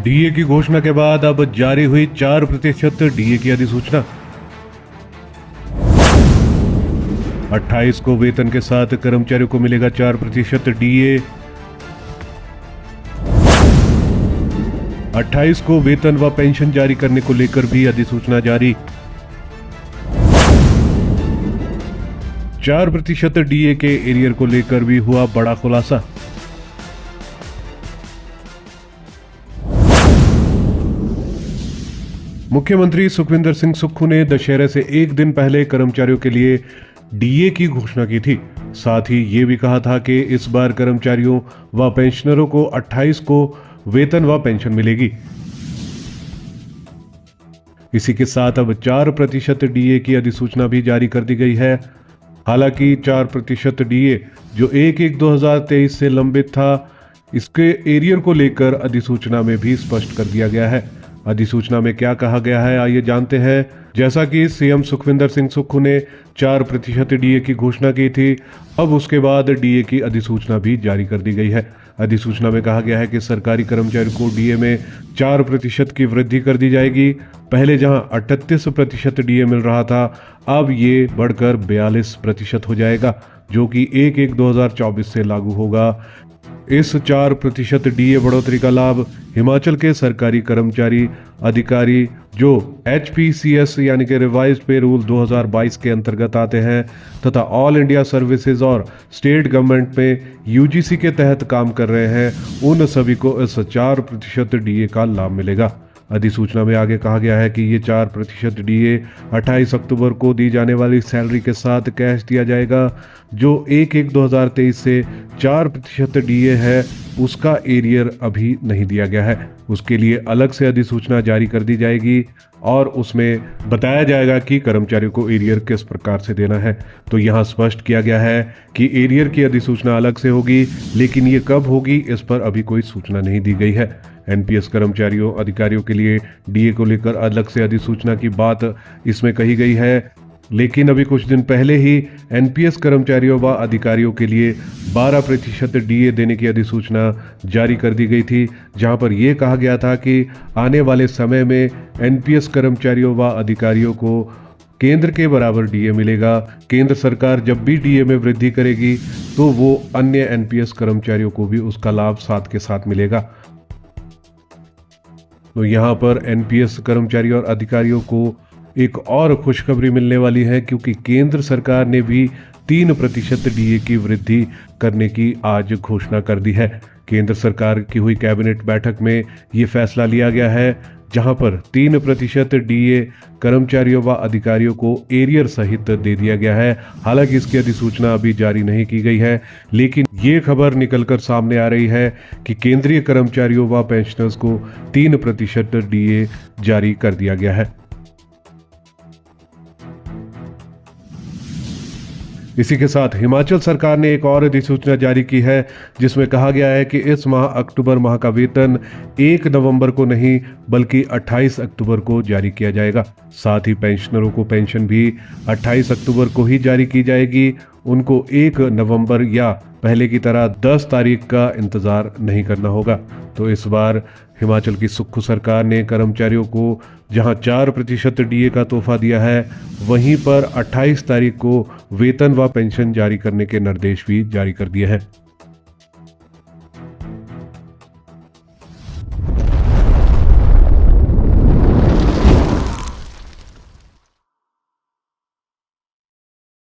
DA की घोषणा के बाद अब जारी हुई 4% डीए की अधिसूचना। 28 को वेतन के साथ कर्मचारियों को मिलेगा 4% डीए। 28 को वेतन व पेंशन जारी करने को लेकर भी अधिसूचना जारी। 4% डीए के एरियर को लेकर भी हुआ बड़ा खुलासा। मुख्यमंत्री सुखविंदर सिंह सुक्खू ने दशहरे से एक दिन पहले कर्मचारियों के लिए डीए की घोषणा की थी। साथ ही ये भी कहा था कि इस बार कर्मचारियों व पेंशनरों को 28 को वेतन व पेंशन मिलेगी। इसी के साथ अब 4% डीए की अधिसूचना भी जारी कर दी गई है। हालांकि 4% डीए जो 1/1/2023 से लंबित था, इसके एरियर को लेकर अधिसूचना में भी स्पष्ट कर दिया गया है। अधिसूचना में क्या कहा गया है, आइए जानते हैं। जैसा कि सीएम सुखविंदर सिंह सुक्खू ने 4% डीए की घोषणा की थी, अब उसके बाद डीए की अधिसूचना भी जारी कर दी गई है। अधिसूचना में कहा गया है कि सरकारी कर्मचारियों को डीए में 4% की वृद्धि कर दी जाएगी। पहले जहां 38% डीए मिल रहा था, अब ये बढ़कर 42% हो जाएगा, जो कि 1/1/2024 से लागू होगा। इस 4% डीए बढ़ोतरी का लाभ हिमाचल के सरकारी कर्मचारी अधिकारी जो HPCS यानी कि रिवाइज्ड पे रूल 2022 के अंतर्गत आते हैं तथा ऑल इंडिया सर्विसेज और स्टेट गवर्नमेंट में UGC के तहत काम कर रहे हैं, उन सभी को इस 4% डीए का लाभ मिलेगा। अधिसूचना में आगे कहा गया है कि ये 4% डीए 28 अक्टूबर को दी जाने वाली सैलरी के साथ कैश दिया जाएगा। जो 1/1/2023 से 4% डीए है, उसका एरियर अभी नहीं दिया गया है। उसके लिए अलग से अधिसूचना जारी कर दी जाएगी और उसमें बताया जाएगा कि कर्मचारियों को एरियर किस प्रकार से देना है। तो यहाँ स्पष्ट किया गया है कि एरियर की अधिसूचना अलग से होगी, लेकिन ये कब होगी इस पर अभी कोई सूचना नहीं दी गई है। एनपीएस कर्मचारियों अधिकारियों के लिए डीए को लेकर अलग से अधिसूचना की बात इसमें कही गई है, लेकिन अभी कुछ दिन पहले ही एनपीएस कर्मचारियों व अधिकारियों के लिए 12% डीए देने की अधिसूचना जारी कर दी गई थी, जहां पर यह कहा गया था कि आने वाले समय में एनपीएस कर्मचारियों व अधिकारियों को केंद्र के बराबर डीए मिलेगा। केंद्र सरकार जब भी डीए में वृद्धि करेगी तो वो अन्य एनपीएस कर्मचारियों को भी उसका लाभ साथ के साथ मिलेगा। तो यहाँ पर एनपीएस कर्मचारियों और अधिकारियों को एक और खुशखबरी मिलने वाली है, क्योंकि केंद्र सरकार ने भी 3% डीए की वृद्धि करने की आज घोषणा कर दी है। केंद्र सरकार की हुई कैबिनेट बैठक में ये फैसला लिया गया है, जहां पर 3% डीए कर्मचारियों व अधिकारियों को एरियर सहित दे दिया गया है। हालांकि इसकी अधिसूचना अभी जारी नहीं की गई है, लेकिन ये खबर निकलकर सामने आ रही है कि केंद्रीय कर्मचारियों व पेंशनर्स को 3% डीए जारी कर दिया गया है। इसी के साथ हिमाचल सरकार ने एक और अधिसूचना जारी की है, जिसमें कहा गया है कि इस माह अक्टूबर माह का वेतन 1 नवंबर को नहीं बल्कि 28 अक्टूबर को जारी किया जाएगा। साथ ही पेंशनरों को पेंशन भी 28 अक्टूबर को ही जारी की जाएगी। उनको 1 नवंबर या पहले की तरह 10 तारीख का इंतजार नहीं करना होगा। तो इस बार हिमाचल की सुक्खू सरकार ने कर्मचारियों को जहां 4% डीए का तोहफा दिया है, वहीं पर 28 तारीख को वेतन व पेंशन जारी करने के निर्देश भी जारी कर दिए हैं।